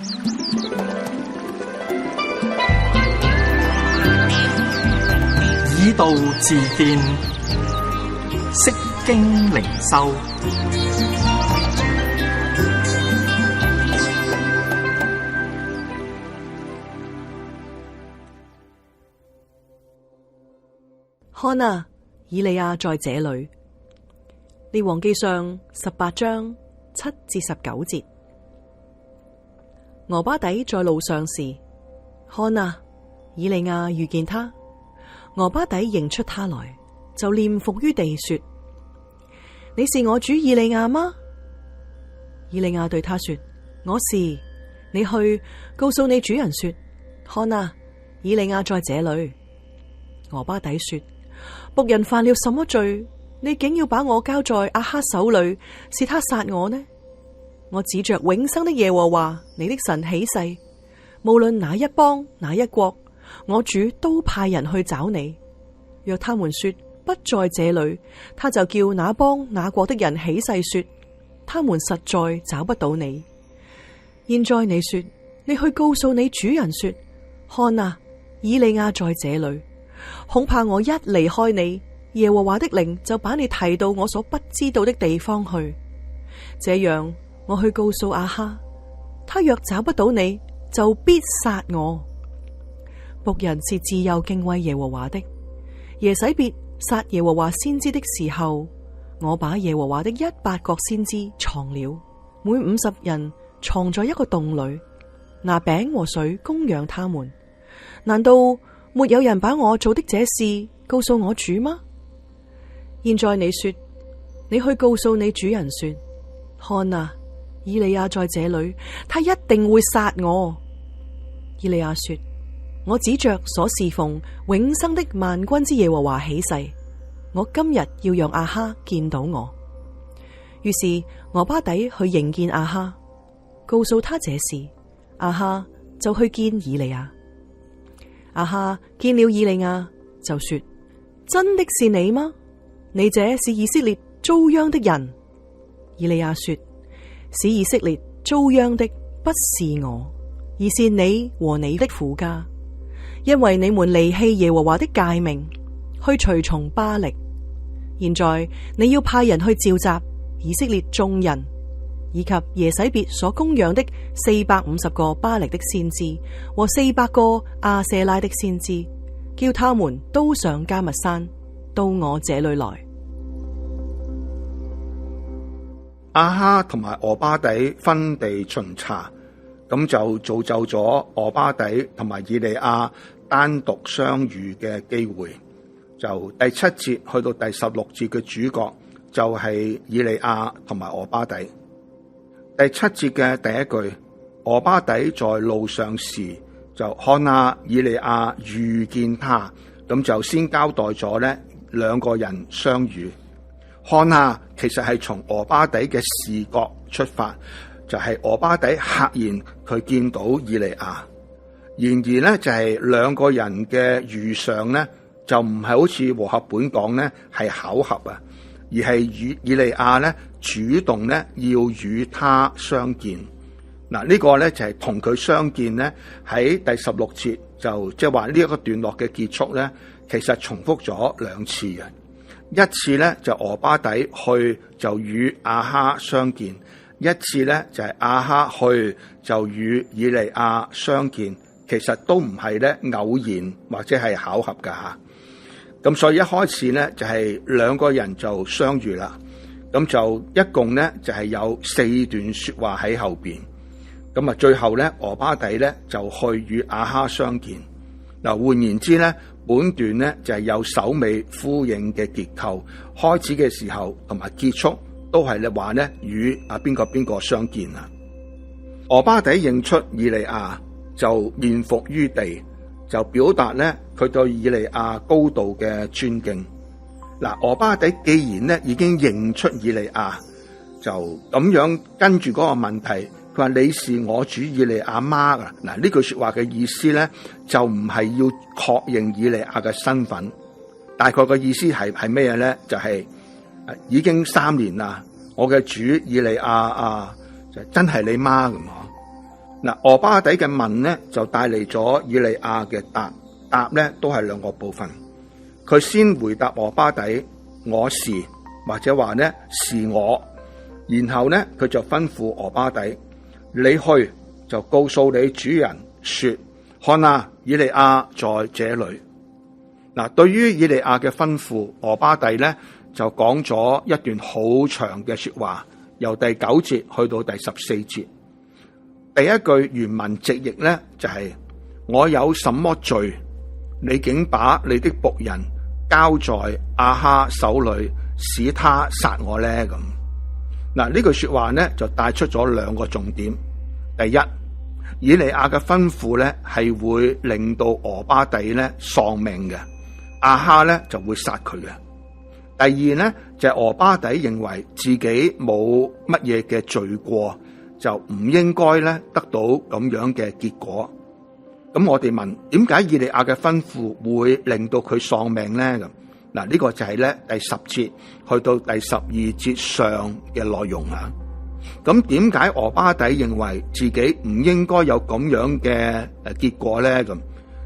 以道自見，釋經靈修。看啊，以利亞在這裏。列王記上18章7至19節。俄巴底在路上時，看啊，以利亞遇見他。俄巴底認出他來，就臉伏於地說：你是我主以利亞嗎？以利亞對他說：我是。你去告訴你主人說：看啊，以利亞在這裏。俄巴底說：僕人犯了什麼罪？你竟要把我交在亞哈手裏，使他殺我呢？我指着永生的耶和華你的神起誓，無論哪一邦哪一國，我主都派人去找你。若他們說不在這裏，他就叫那邦那國的人起誓說，他們實在找不到你。現在你說，你去告訴你主人說：看啊，以利亞在這裏。恐怕我一離開你，耶和華的靈就把你提到我所不知道的地方去。這樣我去告訴亞哈，他若找不到你，就必殺我。僕人是自幼敬畏耶和華的。耶洗別殺耶和華先知的時候，我把耶和華的100個先知藏了，每50人藏在一個洞裏，拿餅和水供養他們。難道沒有人把我做的這事告訴我主嗎？現在你說，你去告訴你主人說：看啊，以利亞在這裏，他一定會殺我。以利亞說：我指着所侍奉永生的萬軍之耶和華起誓，我今日要讓亞哈見到我。於是俄巴底去迎見亞哈，告訴他這事，亞哈就去見以利亞。亞哈見了以利亞，就說：真的是你嗎？你這是以色列遭殃的人。以利亞說：使以色列遭殃的不是我，而是你和你的父家，因為你們離棄耶和華的誡命，去隨從巴力。現在你要派人去召集以色列眾人，以及耶洗別所供養的450個巴力的先知和400個亞舍拉的先知，叫他們都上迦密山到我這裏來。亞哈同埋俄巴底分地巡查，咁就造就咗俄巴底同埋以利亞單獨相遇嘅機會。就第7節去到第16節嘅主角就係以利亞同埋俄巴底。第7節嘅第一句，俄巴底在路上時，就看啊，以利亞遇見他，咁就先交代咗呢兩個人相遇。看啊，其實係從俄巴底嘅視角出發，就係俄巴底赫然佢見到以利亞。然而呢，就係兩個人嘅遇上呢，就唔係好似和合本講呢係巧合啊，而係以利亞呢主動呢要與他相見。嗱，呢個呢就係同佢相見呢，喺第16節就即係話呢一個段落嘅結束呢，其實重複咗2次嘅。一次呢就俄巴底去就與亞哈相見，一次呢就係亞哈去就與以利亞相見，其實都唔係呢偶然或者係巧合噶吓。咁所以一開始呢就係兩個人就相遇啦，咁就一共呢就係有4段說話喺後邊。咁啊，最後呢俄巴底呢就去與亞哈相見。嗱，換言之呢，本段呢就係有首尾呼應嘅結構，開始嘅時候同埋結束都係你話呢與邊個相見啊。俄巴底認出以利亞，就面伏於地，就表達呢佢對以利亞高度嘅尊敬。嗱，俄巴底既然呢已經認出以利亞，就咁樣跟住嗰個問題。佢話你是我主以利亞嗎？嗱，呢句說話嘅意思咧，就唔係要確認以利亞嘅身份，大概嘅意思係咩嘢咧？就係已經3年啦，我嘅主以利亞就真係你媽咁嗬。嗱，俄巴底嘅問呢就帶嚟咗以利亞嘅答呢都係兩個部分。佢先回答俄巴底，我是，或者話呢是我。然後呢佢就吩咐俄巴底，你去就告訴你主人說，看啊，以利亞在這裏。嗱，對於以利亞嘅吩咐，俄巴底呢就講咗一段好長嘅說話，由第9節去到第14節。第一句原文直譯呢就係，我有什麼罪，你竟把你的僕人交在亞哈手裏，使他殺我呢？咁嗱，呢句說話呢就帶出咗兩個重點。第一，以利亞嘅吩咐呢係會令到俄巴底呢喪命嘅，亞哈呢就會殺佢嘅。第二呢就係俄巴底認為自己冇乜嘢嘅罪過，就唔應該咧得到咁樣嘅結果。咁我哋問，點解以利亞嘅吩咐會令到佢喪命呢？咁嗱，呢個就係咧第10節去到第12節上嘅內容啊。咁點解俄巴底認為自己唔應該有咁樣嘅結果呢？咁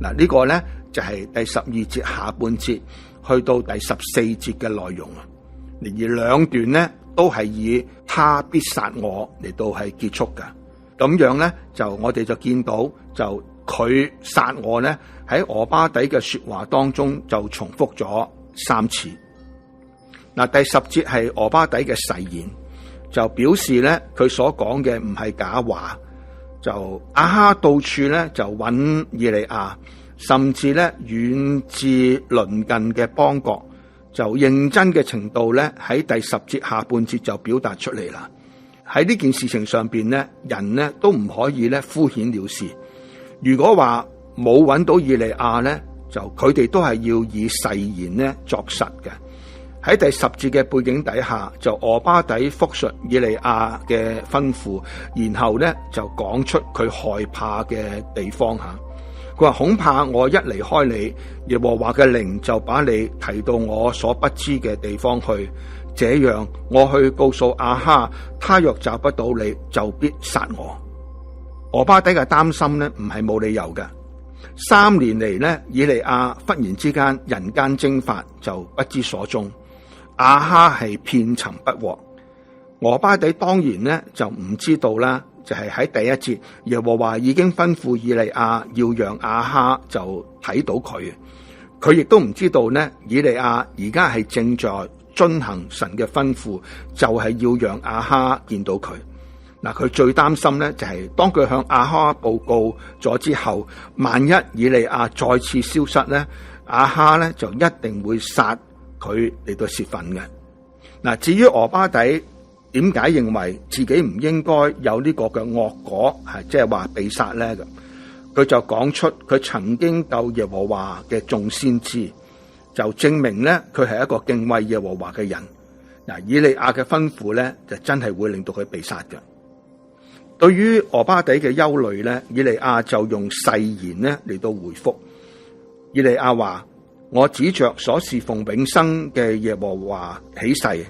嗱，呢個咧就係第12節下半節去到第14節嘅內容啊。而兩段呢都係以他必殺我嚟到係結束㗎。咁樣咧就我哋就見到就佢殺我咧喺俄巴底嘅說話當中就重複咗3次。嗱，第10節係俄巴底嘅誓言，就表示咧佢所講嘅唔係假話。就亞哈到處咧就揾以利亞，甚至咧遠至鄰近嘅邦國，就認真嘅程度咧喺第10節下半節就表達出嚟啦。喺呢件事情上邊咧，人咧都唔可以咧敷衍了事。如果話冇揾到以利亞咧，就佢哋都係要以誓言咧作實嘅。喺第10節嘅背景底下，就俄巴底複述以利亞嘅吩咐，然後咧就講出佢害怕嘅地方吓。佢話，恐怕我一離開你，耶和華嘅靈就把你提到我所不知嘅地方去，這樣我去告訴亞哈，他若找不到你，就必殺我。俄巴底嘅擔心呢唔係冇理由嘅。3年嚟呢，以利亞忽然之間人間蒸發，就不知所蹤。亞哈係遍尋不獲，俄巴底當然呢就唔知道啦。就係喺第1節，耶和華已經吩咐以利亞要讓亞哈就睇到佢，佢亦都唔知道呢，以利亞而家係正在遵行神嘅吩咐，就係要讓亞哈見到佢。嗱，佢最擔心呢，就係當佢向亞哈報告咗之後，萬一以利亞再次消失呢，亞哈呢就一定會殺佢嚟到泄憤嘅。嗱，至於俄巴底點解認為自己唔應該有呢個嘅惡果，係即係話被殺咧？咁佢就講出佢曾經救耶和華嘅眾先知，就證明咧佢係一個敬畏耶和華嘅人。嗱，以利亞嘅吩咐咧就真係會令到佢被殺嘅。對於俄巴底嘅憂慮咧，以利亞就用誓言咧嚟到回覆。以利亞話：我指着所侍奉永生嘅耶和華起誓。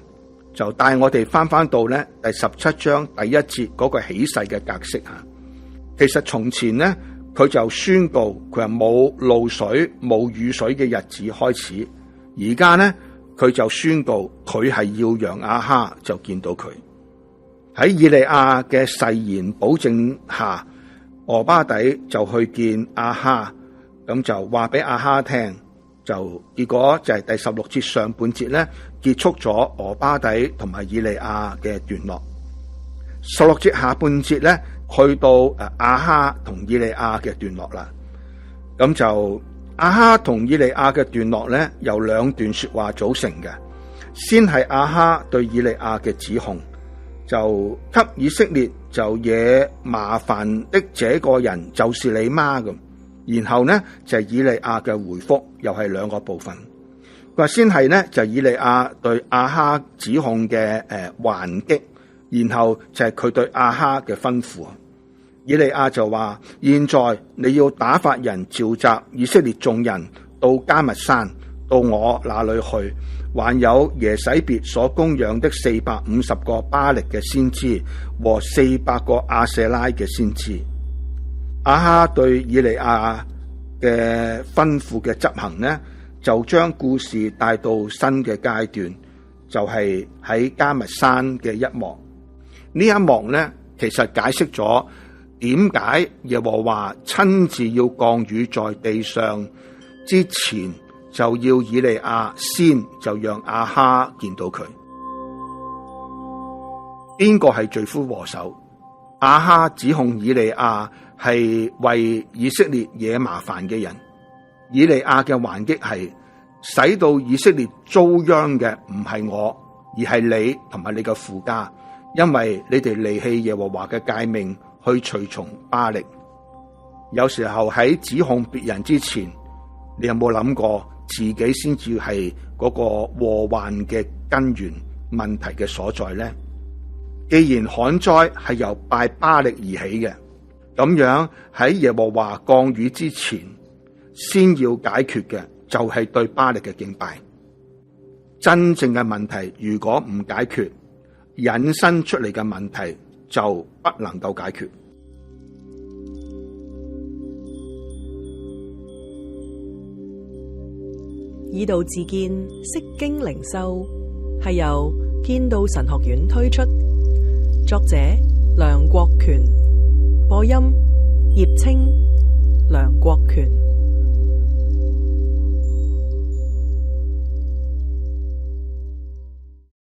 就帶我哋翻到咧第17章第1節嗰個起誓嘅格式吓。其實從前咧，佢就宣告佢話冇露水冇雨水嘅日子開始，而家咧佢就宣告佢係要讓亞哈就見到佢。喺以利亞嘅誓言保證下，俄巴底就去見亞哈，咁就話俾亞哈聽。就結果就係第16節上半節咧結束咗俄巴底同埋以利亞嘅段落。16節下半節咧去到亞哈同以利亞嘅段落啦。咁就亞哈同以利亞嘅段落咧由2段說話組成嘅。先係亞哈對以利亞嘅指控，就給以色列就惹麻煩的這個人就是你嗎？咁。然後呢就係以利亞嘅回覆，又係2個部分。佢話先係呢就係以利亞對亞哈指控嘅還擊，然後就係佢對亞哈嘅吩咐。以利亞就話：現在你要打發人召集以色列眾人到迦密山，到我那裏去，還有耶洗別所供養的450個巴力嘅先知和400個亞舍拉嘅先知。亞哈對以利亞嘅吩咐嘅執行呢，就將故事帶到新嘅階段，就係喺迦密山嘅一幕。呢一幕呢，其實解釋咗點解耶和華親自要降雨在地上之前，就要以利亞先就讓亞哈見到佢。邊個係罪魁禍首？亞哈指控以利亞係為以色列惹麻煩嘅人，以利亞嘅還擊係使到以色列遭殃嘅唔係我，而係你同埋你嘅父家，因為你哋離棄耶和華嘅誡命去隨從巴力。有時候喺指控別人之前，你有冇諗過自己先至係嗰個禍患嘅根源問題嘅所在呢？既然旱災係由拜巴力而起嘅，咁樣喺耶和華降雨之前，先要解決嘅就係對巴力嘅敬拜。真正嘅問題如果唔解決，引申出嚟嘅問題就不能夠解決。以道自見，釋經靈修，係由堅道神學院推出。作者梁國權，播音葉清、梁國權。